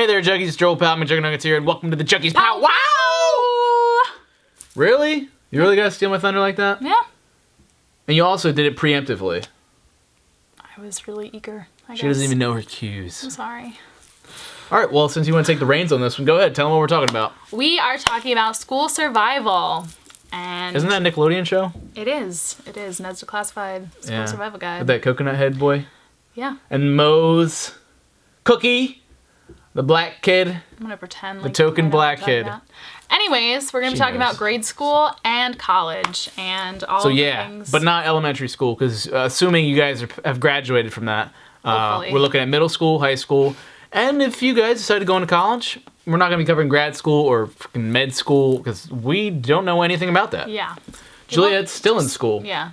Hey there, Juggies. Joel Powwow, McJuggerNuggets here, and welcome to the Juggies Powwow! Really? You really gotta steal my thunder like that? Yeah. And you also did it preemptively. I was really eager, I guess. She doesn't even know her cues. I'm sorry. Alright, well, since you want to take the reins on this one, go ahead. Tell them what we're talking about. We are talking about school survival. And Isn't that a Nickelodeon show? It is. It is. Ned's Declassified School Survival Guide. With that coconut head boy? Yeah. And Moe's Cookie, the black kid. I'm going to pretend the like token black kid. Anyways, we're going to be talking about grade school and college and all so, the yeah, things. but not elementary school, because assuming you guys have graduated from that, we're looking at middle school, high school, and if you guys decide to go into college, we're not going to be covering grad school or med school, because we don't know anything about that. Yeah. Juliette's still in school. Yeah.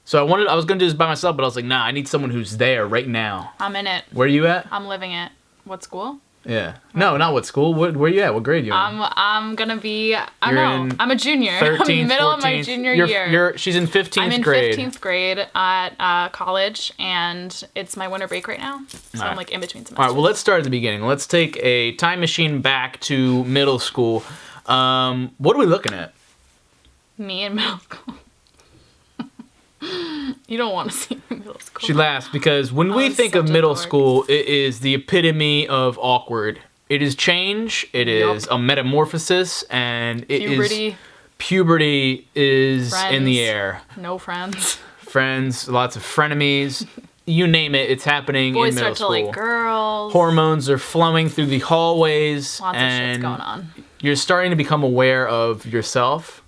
So I was going to do this by myself, but I was like, nah, I need someone who's there right now. I'm in it. Where are you at? I'm living it. What school? Yeah. No, not what school. Where are you at? What grade are you in? I'm gonna be, I'm a junior. 13th, I'm in the middle 14th. of my junior year. She's in 15th grade. I'm in 15th grade at college, and it's my winter break right now. So I'm like in between semesters. All right, well, let's start at the beginning. Let's take a time machine back to middle school. What are we looking at? Me in middle school. You don't want to see me in middle school. She laughs because when we think of middle school, it is the epitome of awkward. It is change, it is a metamorphosis, and puberty is friends. In the air. No friends. Friends, lots of frenemies. You name it, it's happening Boys in middle school. Boys start to like girls. Hormones are flowing through the hallways. Lots of shit's going on. You're starting to become aware of yourself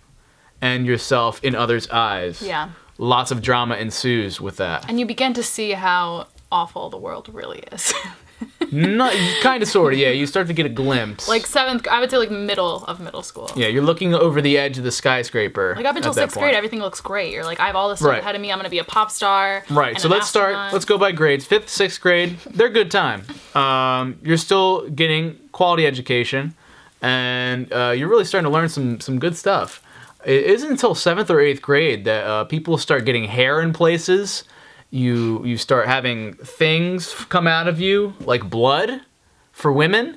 and yourself in others' eyes. Yeah. Lots of drama ensues with that. And you begin to see how awful the world really is. Kind of, sort of, yeah. You start to get a glimpse. Like I would say like middle of middle school. Yeah, you're looking over the edge of the skyscraper. Like up until 6th grade, everything looks great. You're like, I have all this stuff ahead of me. I'm going to be a pop star. Right, so let's start. Let's go by grades. 5th, 6th grade, they're good time. You're still getting quality education, and you're really starting to learn some good stuff. It isn't until 7th or 8th grade that people start getting hair in places. You start having things come out of you, like blood for women.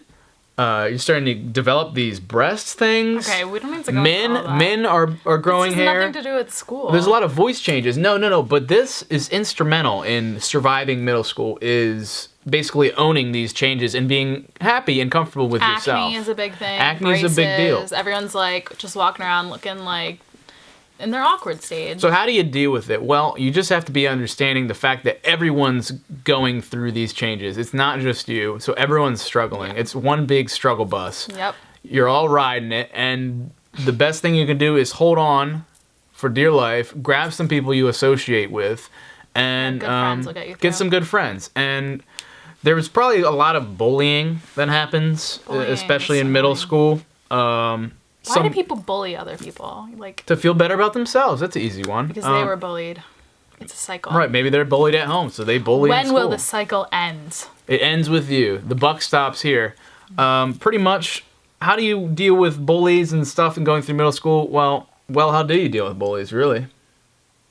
You're starting to develop these breast things. Okay, we don't need to go into all that. Men are growing hair. This has nothing to do with school. There's a lot of voice changes. No. But this is instrumental in surviving middle school, is basically owning these changes and being happy and comfortable with yourself. Acne is a big thing. Acne is a big deal. Everyone's like just walking around looking like in their awkward stage. So how do you deal with it? Well, you just have to be understanding the fact that everyone's going through these changes. It's not just you. So everyone's struggling. It's one big struggle bus. Yep. You're all riding it, and the best thing you can do is hold on for dear life, grab some people you associate with, and get some good friends. And there was probably a lot of bullying that happens, especially in middle school. Why do people bully other people? Like to feel better about themselves. That's an easy one. Because they were bullied. It's a cycle. Right, maybe they're bullied at home, so they bully in school. When will the cycle end? It ends with you. The buck stops here. Pretty much, how do you deal with bullies and stuff and going through middle school? Well, how do you deal with bullies, really?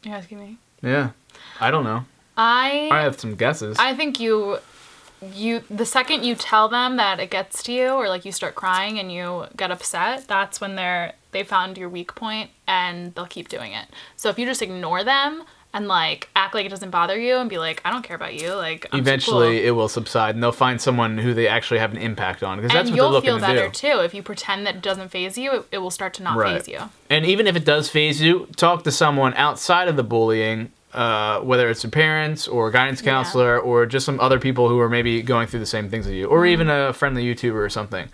You're asking me? Yeah. I don't know. I have some guesses. I think the second you tell them that it gets to you, or like you start crying and you get upset, that's when they found your weak point and they'll keep doing it. So if you just ignore them and like act like it doesn't bother you and be like, I don't care about you, like eventually it will subside and they'll find someone who they actually have an impact on, because that's what they're looking to do. And you'll feel better too if you pretend that it doesn't faze you. It will start to not faze you. And even if it does faze you, talk to someone outside of the bullying. Whether it's your parents or a guidance counselor or just some other people who are maybe going through the same things as you, or even a friendly YouTuber or something.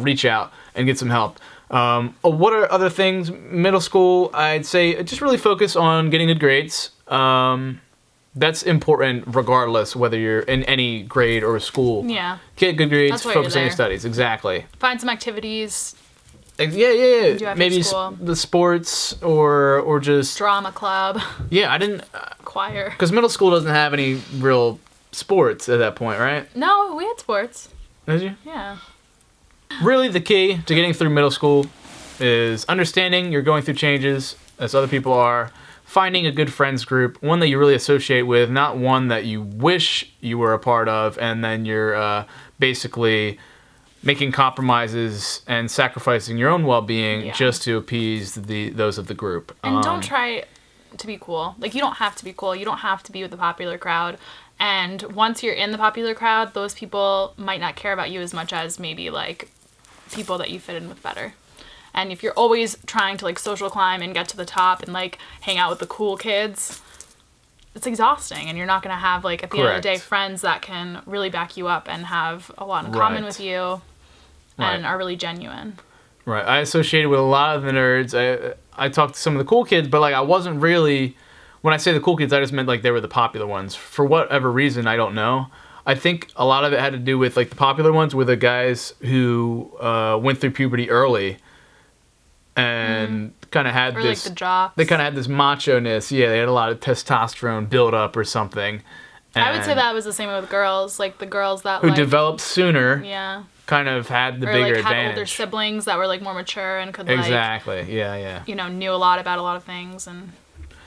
Reach out and get some help. What are other things? Middle school, I'd say just really focus on getting good grades. That's important regardless whether you're in any grade or school. Yeah. Get good grades, focus on your studies. Exactly. Find some activities. Yeah. Maybe the sports or just drama club. Yeah, I didn't choir. Because middle school doesn't have any real sports at that point, right? No, we had sports. Did you? Yeah. Really, the key to getting through middle school is understanding you're going through changes, as other people are. Finding a good friends group, one that you really associate with, not one that you wish you were a part of, and then you're basically making compromises and sacrificing your own well-being Yeah. just to appease those of the group. And don't try to be cool. Like, you don't have to be cool. You don't have to be with the popular crowd. And once you're in the popular crowd, those people might not care about you as much as maybe, like, people that you fit in with better. And if you're always trying to, like, social climb and get to the top and, like, hang out with the cool kids, it's exhausting. And you're not going to have, like, at the end of the day, Correct. friends that can really back you up and have a lot in common Right. with you and are really genuine. Right. I associated with a lot of the nerds. I talked to some of the cool kids, but like I wasn't really. When I say the cool kids, I just meant like they were the popular ones. For whatever reason, I don't know. I think a lot of it had to do with like the popular ones were the guys who went through puberty early and kind of had Or, this. like, the jocks. They kind of had this macho-ness. Yeah, they had a lot of testosterone build up or something. I would say And that was the same with girls. Like, the girls that, who like... developed sooner Yeah. kind of had the Or, bigger like, had older advantage. siblings that were, like, more mature and could, like... Exactly. Yeah. You know, knew a lot about a lot of things. And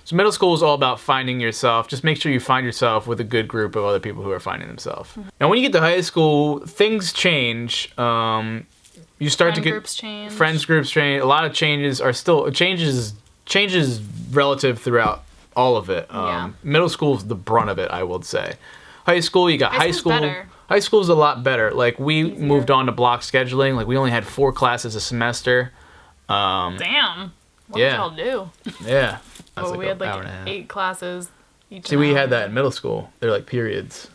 So middle school is all about finding yourself. Just make sure you find yourself with a good group of other people who are finding themselves. Mm-hmm. Now, when you get to high school, things change. You start to friend get groups change. friends groups change. A lot of changes are still changes relative throughout all of it. Yeah. Middle school is the brunt of it, I would say. High school, you got High high school's school. better. High school's a lot better. Like we moved on to block scheduling. Like we only had 4 classes a semester. Damn. What Yeah. did y'all do? Yeah. That's Well, we an had, hour like, and a half. 8 classes each. See, an we hour. had that in middle school. They're like periods.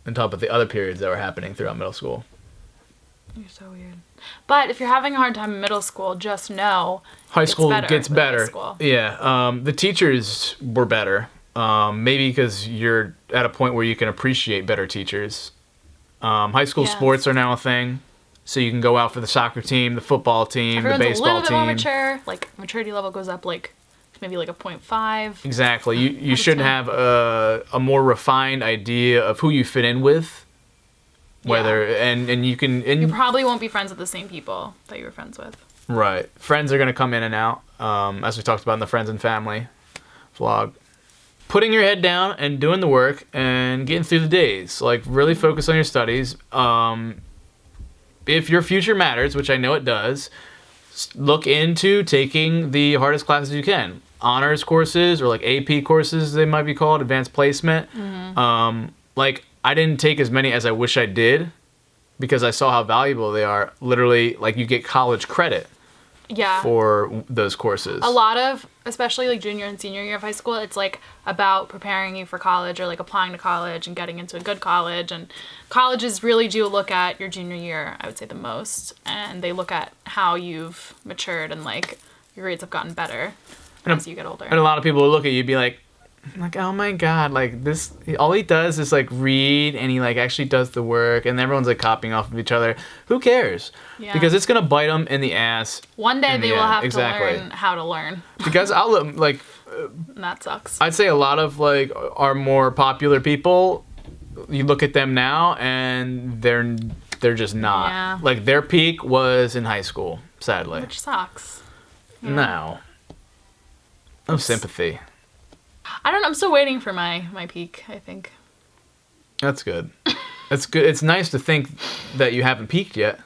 On top of the other periods that were happening throughout middle school. You're so weird. But if you're having a hard time in middle school, just know High it's school better gets with high better. school. Yeah. The teachers were better. Maybe because you're at a point where you can appreciate better teachers. High school Yeah. sports are now a thing. So you can go out for the soccer team, the football team, Everyone's the a baseball little bit more team. mature. Like, maturity level goes up, like, maybe like a 0.5. Exactly. You That's should fine. have a more refined idea of who you fit in with. Whether and you can You probably won't be friends with the same people that you were friends with. right. Friends are gonna come in and out. As we talked about in the friends and family vlog. Putting your head down and doing the work and getting through the days. Like really focus on your studies. If your future matters, which I know it does, look into taking the hardest classes you can. Honors courses or like AP courses they might be called, advanced placement. Like I didn't take as many as I wish I did because I saw how valuable they are. Literally, like you get college credit Yeah. for those courses. A lot of, especially like junior and senior year of high school, it's like about preparing you for college or like applying to college and getting into a good college. And colleges really do look at your junior year, I would say the most. And they look at how you've matured and like your grades have gotten better as you get older. And a lot of people will look at you and be like, oh my god, like this, all he does is like read and he like actually does the work and everyone's like copying off of each other. Who cares? Yeah. Because it's gonna bite them in the ass. One day in they the will end. have Exactly. to learn how to learn. Because I'll like, And that sucks. I'd say a lot of like our more popular people, you look at them now and they're just not. Yeah. Like their peak was in high school, sadly. Which sucks. No. No sympathy. I don't know. I'm still waiting for my peak, I think. That's good. That's good. It's nice to think that you haven't peaked yet.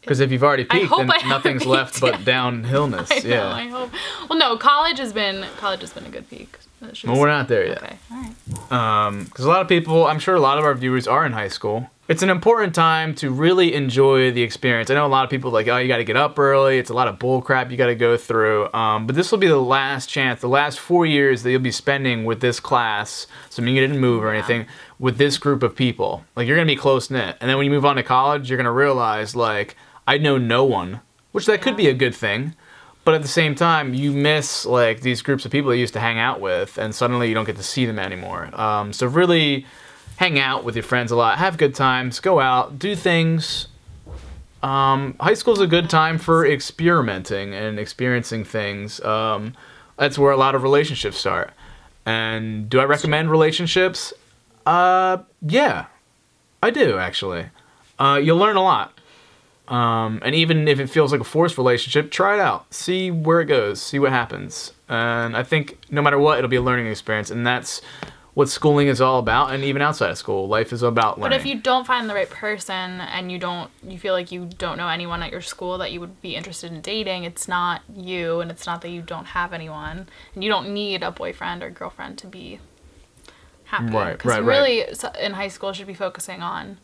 Because if you've already peaked, hope then I haven't nothing's left peaked but yet. downhillness. I know, Yeah. I hope. Well, no, college has been a good peak. Well, we're not there yet. Okay, all right. Because a lot of people, I'm sure a lot of our viewers are in high school. It's an important time to really enjoy the experience. I know a lot of people are like, oh, you got to get up early. It's a lot of bull crap you got to go through. But this will be the last chance, the last 4 years that you'll be spending with this class, assuming you didn't move or anything, with this group of people. Like, you're going to be close-knit. And then when you move on to college, you're going to realize, like, I know no one, which that could be a good thing. But at the same time, you miss, like, these groups of people that you used to hang out with, and suddenly you don't get to see them anymore. So really hang out with your friends a lot. Have good times. Go out. Do things. High school's a good time for experimenting and experiencing things. That's where a lot of relationships start. And do I recommend relationships? Yeah. I do, actually. You'll learn a lot. And even if it feels like a forced relationship, try it out. See where it goes. See what happens. And I think no matter what, it'll be a learning experience. And that's what schooling is all about, and even outside of school, life is about learning. But if you don't find the right person and you feel like you don't know anyone at your school that you would be interested in dating, it's not you, and it's not that you don't have anyone, and you don't need a boyfriend or girlfriend to be happy. Right. Because you really, in high school, should be focusing on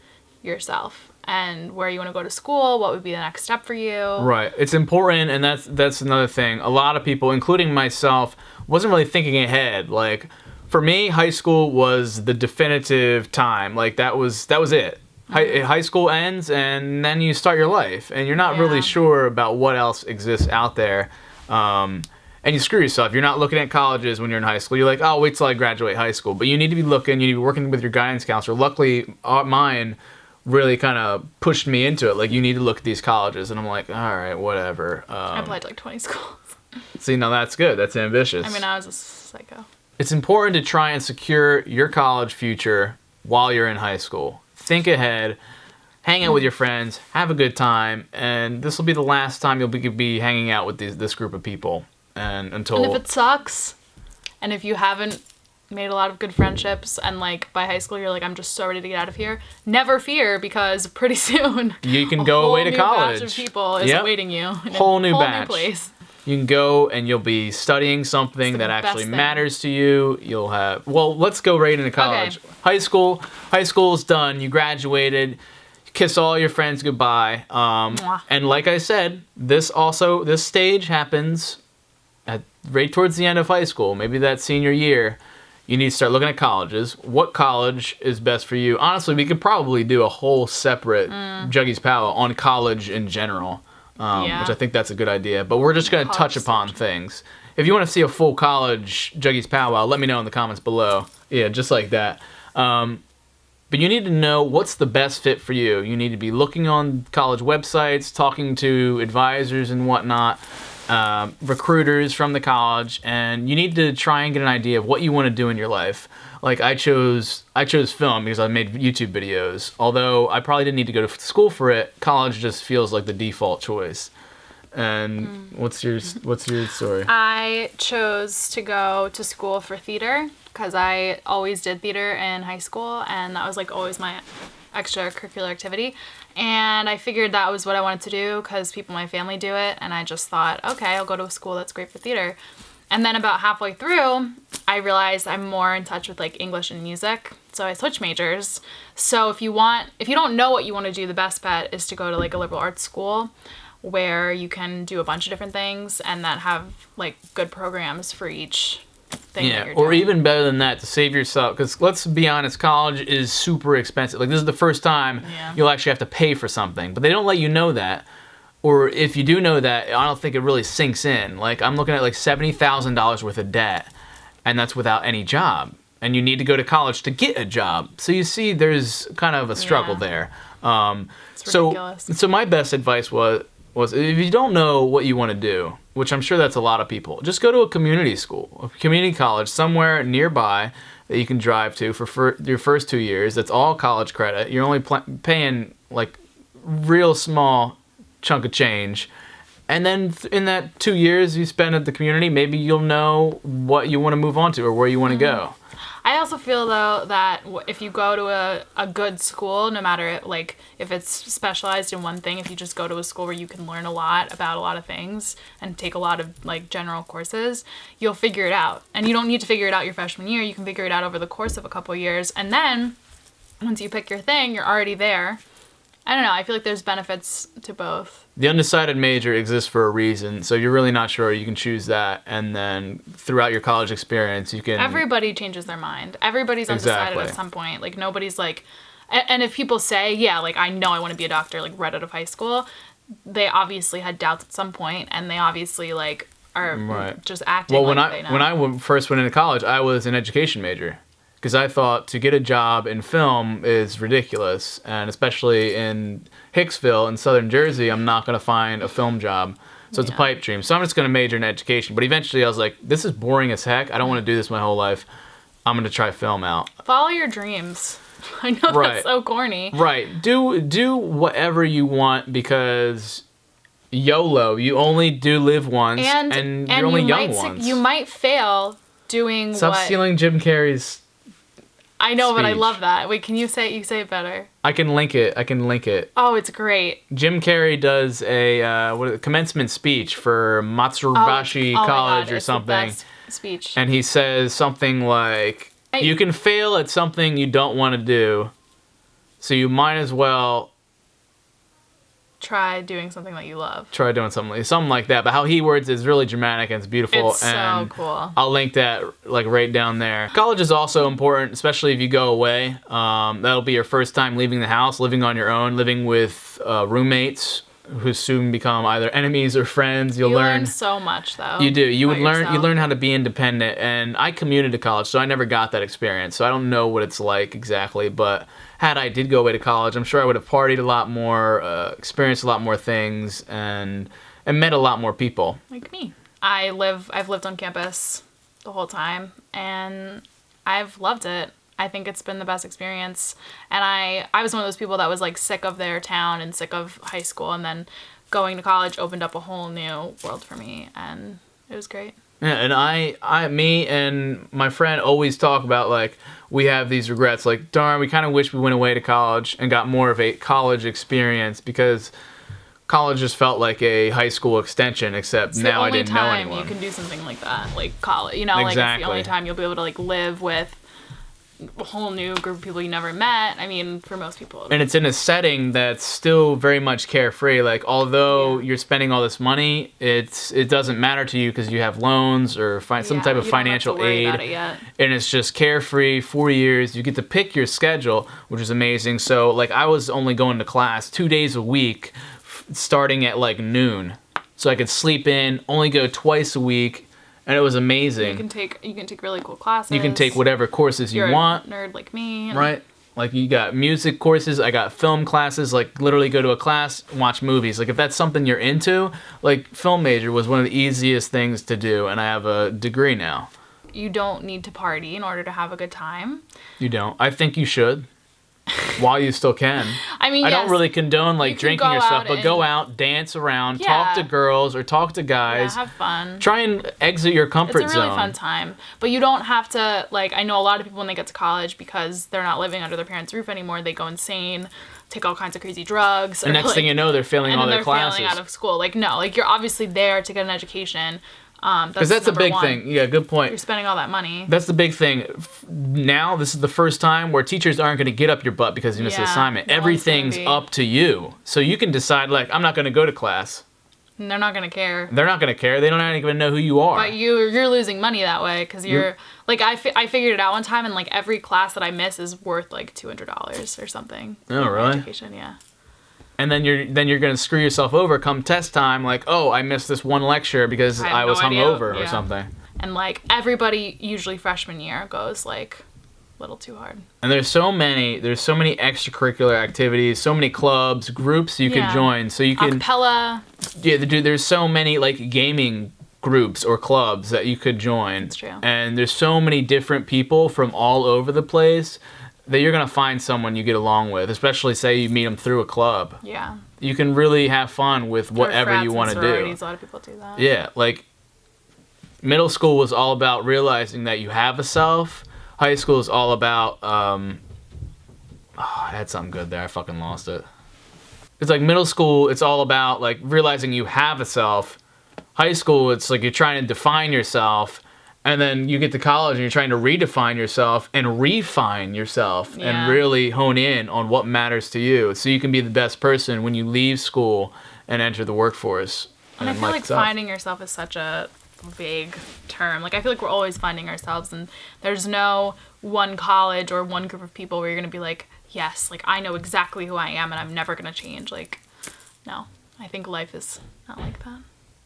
yourself and where you want to go to school, what would be the next step for you. Right. It's important, and that's another thing. A lot of people, including myself, wasn't really thinking ahead. Like, for me, high school was the definitive time. Like, that was it. High school ends, and then you start your life, and you're not really sure about what else exists out there. And you screw yourself. You're not looking at colleges when you're in high school. You're like, oh, wait till I graduate high school. But you need to be looking. You need to be working with your guidance counselor. Luckily, mine really kind of pushed me into it. Like, you need to look at these colleges. And I'm like, all right, whatever. I applied to like 20 schools. See, now that's good. That's ambitious. I mean, I was a psycho. It's important to try and secure your college future while you're in high school. Think ahead, hang out with your friends, have a good time, and this will be the last time you'll be hanging out with this group of people. And if it sucks, and if you haven't made a lot of good friendships, and like by high school you're like, I'm just so ready to get out of here, never fear, because pretty soon you can go away to college. A batch of people is awaiting you in whole new new place. You can go and you'll be studying something that actually matters to you. You'll have, let's go right into college. Okay. High school's done. You graduated. You kiss all your friends goodbye. And like I said, this stage happens right towards the end of high school. Maybe that senior year. You need to start looking at colleges. What college is best for you? Honestly, we could probably do a whole separate Juggies Powwow on college in general. Which I think that's a good idea. But we're just going to touch upon things. If you want to see a full college Juggies Powwow, let me know in the comments below. Yeah, just like that. But you need to know what's the best fit for you. You need to be looking on college websites, talking to advisors and whatnot, recruiters from the college, and you need to try and get an idea of what you want to do in your life. Like, I chose film because I made YouTube videos. Although I probably didn't need to go to school for it, college just feels like the default choice. And what's your story? I chose to go to school for theater because I always did theater in high school, and that was like always my extracurricular activity. And I figured that was what I wanted to do because people in my family do it, and I just thought, okay, I'll go to a school that's great for theater. And then about halfway through, I realized I'm more in touch with like English and music, so I switched majors. So if you don't know what you want to do, the best bet is to go to like a liberal arts school where you can do a bunch of different things and that have like good programs for each thing that you're doing. Or even better than that, to save yourself, because let's be honest, college is super expensive. Like, this is the first time you'll actually have to pay for something, but they don't let you know that. Or if you do know that, I don't think it really sinks in. Like, I'm looking at like $70,000 worth of debt, and that's without any job. And you need to go to college to get a job. So you see, there's kind of a struggle there. It's ridiculous. So my best advice was if you don't know what you want to do, which I'm sure that's a lot of people, just go to a community school, a community college somewhere nearby that you can drive to for your first 2 years. That's all college credit. You're only paying like real small chunk of change, and then in that 2 years you spend at the community, maybe you'll know what you want to move on to or where you want to go. I also feel though that if you go to a good school, no matter like if it's specialized in one thing, if you just go to a school where you can learn a lot about a lot of things and take a lot of like general courses, you'll figure it out. And you don't need to figure it out your freshman year. You can figure it out over the course of a couple of years, and then once you pick your thing, you're already there. I don't know. I feel like there's benefits to both. The undecided major exists for a reason, so you're really not sure. You can choose that, and then throughout your college experience, you can... Everybody changes their mind. Everybody's undecided at some point. Like, nobody's like... And if people say, yeah, like, I know I want to be a doctor, like, right out of high school, they obviously had doubts at some point, and they obviously, like, are just acting like they know. When I first went into college, I was an education major. Because I thought to get a job in film is ridiculous. And especially in Hicksville in southern Jersey, I'm not going to find a film job. So it's a pipe dream. So I'm just going to major in education. But eventually I was like, this is boring as heck. I don't want to do this my whole life. I'm going to try film out. Follow your dreams. I know that's so corny. Right. Do whatever you want, because YOLO, you only do live once. And you're only young once. You might fail doing Stop stealing Jim Carrey's I know, but I speech. love that. Wait, can you say it better? I can link it. Oh, it's great. Jim Carrey does a commencement speech for Matsubashi Oh my College God, or it's the something. best speech. And he says something like, you can fail at something you don't want to do, so you might as well try doing something that you love. try doing something like that. But how he words it is really dramatic and it's beautiful. It's and so cool. I'll link that like right down there. College is also important, especially if you go away. That'll be your first time leaving the house, living on your own, living with roommates who soon become either enemies or friends. You learn so much though. You do. You would learn. yourself. You learn how to be independent. And I commuted to college, so I never got that experience. So I don't know what it's like exactly. But had I did go away to college, I'm sure I would have partied a lot more, experienced a lot more things, and met a lot more people. Like me. I've lived on campus the whole time, and I've loved it. I think it's been the best experience. And I was one of those people that was like sick of their town and sick of high school, and then going to college opened up a whole new world for me, and it was great. Yeah, and me and my friend always talk about, like, we have these regrets, like, darn, we kind of wish we went away to college and got more of a college experience, because college just felt like a high school extension, except It's now I didn't know the only anyone. time you can do something like that, like college. You know, like it's Exactly. the only time you'll be able to like live with a whole new group of people you never met. I mean, for most people. And it's in a setting that's still very much carefree. Like, although you're spending all this money, it doesn't matter to you because you have loans or some type of you don't have to financial worry aid. about it yet. And it's just carefree, 4 years. You get to pick your schedule, which is amazing. So, like, I was only going to class 2 days a week, starting at, like, noon. So I could sleep in, only go twice a week, and it was amazing. You can take really cool classes. You can take whatever courses you You're want. a nerd like me. And Right? Like, you got music courses, I got film classes, like, literally go to a class, watch movies. Like, if that's something you're into, like, film major was one of the easiest things to do, and I have a degree now. You don't need to party in order to have a good time. You don't. I think you should. While you still can. I mean, I yes, don't really condone, like, you can drinking go or stuff, out but and- go out, dance around, Yeah. talk to girls or talk to yeah, guys. have fun. Try and exit your comfort It's a really zone. fun time. But you don't have to, like, I know a lot of people when they get to college, because they're not living under their parents' roof anymore, they go insane, take all kinds of crazy drugs. And next thing you know, they're failing and all then their they're classes. failing out of school. Like, no, like, you're obviously there to get an education. Because that's a number big one. thing. Yeah, good point. You're spending all that money. That's the big thing. Now, this is the first time where teachers aren't going to get up your butt because you missed an Yeah, assignment. no one's Everything's gonna be. up to you. So you can decide, like, I'm not going to go to class. And they're not going to care. They're not going to care. They don't even know who you are. But you're losing money that way, because you're like, I figured it out one time, and like every class that I miss is worth like $200 or something. Oh, for really? Education, yeah. And then you're going to screw yourself over come test time, like, oh, I missed this one lecture because I I have was no idea. hungover or Yeah. something. And like everybody, usually freshman year, goes like a little too hard. And there's so many extracurricular activities, so many clubs, groups you Yeah. could join. So you can Acapella. Yeah, dude, there's so many like gaming groups or clubs that you could join. That's true. And there's so many different people from all over the place that you're going to find someone you get along with, especially say you meet them through a club. Yeah. You can really have fun with whatever Frats you and want to do. sororities, a lot of people do that. Yeah, like middle school was all about realizing that you have a self. High school is all about I had something good there. I fucking lost it. It's like middle school, it's all about like realizing you have a self. High school, it's like you're trying to define yourself, and then you get to college and you're trying to redefine yourself and refine yourself Yeah. and really hone in on what matters to you, so you can be the best person when you leave school and enter the workforce. And I feel like itself. finding yourself is such a vague term. Like, I feel like we're always finding ourselves, and there's no one college or one group of people where you're going to be like, yes, like, I know exactly who I am and I'm never going to change. Like, no. I think life is not like that.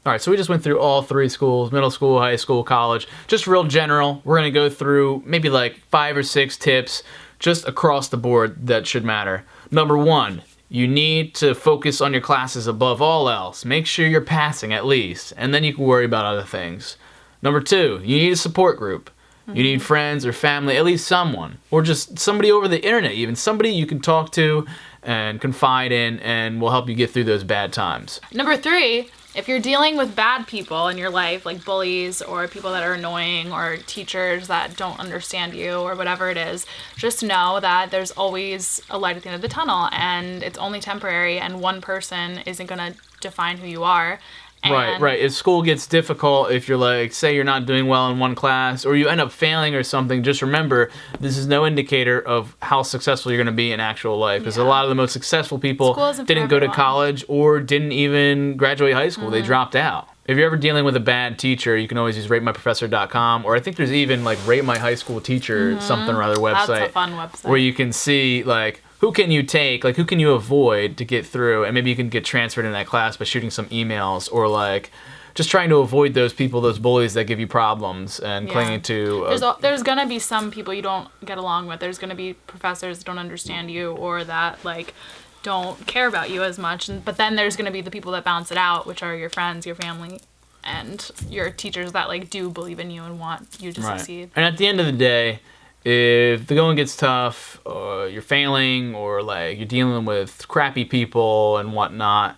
All right, so we just went through all three schools, middle school, high school, college, just real general. We're going to go through maybe like 5 or 6 tips just across the board that should matter. Number 1, you need to focus on your classes above all else. Make sure you're passing at least, and then you can worry about other things. Number 2, you need a support group. You need friends or family, at least someone, or just somebody over the internet, even somebody you can talk to and confide in and will help you get through those bad times. Number 3, if you're dealing with bad people in your life, like bullies or people that are annoying or teachers that don't understand you or whatever it is, just know that there's always a light at the end of the tunnel, and it's only temporary, and one person isn't going to define who you are. And Right. If school gets difficult, if you're like, say you're not doing well in one class, or you end up failing or something, just remember, this is no indicator of how successful you're going to be in actual life. Because a lot of the most successful people didn't go to college or didn't even graduate high school. They dropped out. If you're ever dealing with a bad teacher, you can always use ratemyprofessor.com, or I think there's even like Rate My High School Teacher something or other website. That's a fun website. Where you can see like, who can you take, like who can you avoid to get through, and maybe you can get transferred in that class by shooting some emails, or like just trying to avoid those people, those bullies that give you problems and clinging to... There's going to be some people you don't get along with. There's going to be professors that don't understand you or that like don't care about you as much. But then there's going to be the people that balance it out, which are your friends, your family, and your teachers that like do believe in you and want you to succeed. And at the end of the day, if the going gets tough, or you're failing, or like you're dealing with crappy people and whatnot,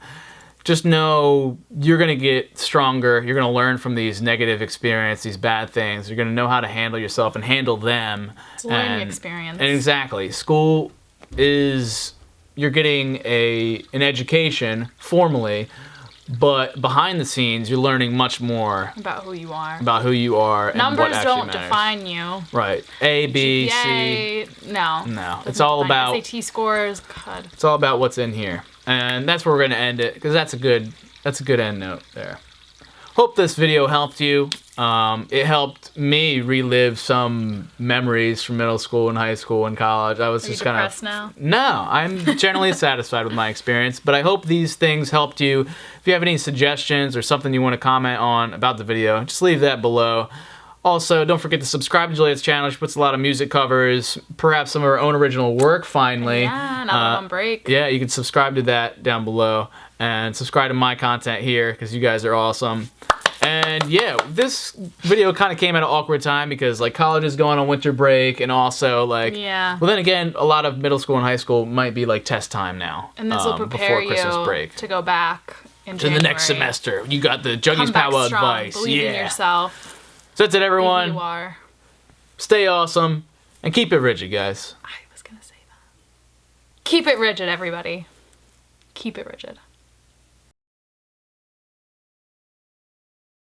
just know you're going to get stronger. You're going to learn from these negative experiences, these bad things. You're going to know how to handle yourself and handle them. It's a learning experience. And exactly. School is, you're getting an education formally, but behind the scenes, you're learning much more about who you are. And what actually don't matters. Define you. Right. A, B, GPA, C. No. It's all about SAT scores. God. It's all about what's in here. And that's where we're going to end it, because that's a good end note there. Hope this video helped you. It helped me relive some memories from middle school and high school and college. I was just kind of depressed now? No, I'm generally satisfied with my experience, but I hope these things helped you. If you have any suggestions or something you want to comment on about the video, just leave that below. Also, don't forget to subscribe to Juliette's channel. She puts a lot of music covers, perhaps some of her own original work finally. Yeah, now on break. Yeah, you can subscribe to that down below, and subscribe to my content here, because you guys are awesome. And yeah, this video kind of came at an awkward time because like college is going on winter break, and also like, well then again, a lot of middle school and high school might be like test time now. And this will prepare before Christmas break. to go back in to the next semester. You got the Juggies Powwow advice. Believe in yourself. So that's it, everyone. You are. Stay awesome and keep it rigid, guys. I was gonna say that. Keep it rigid, everybody. Keep it rigid.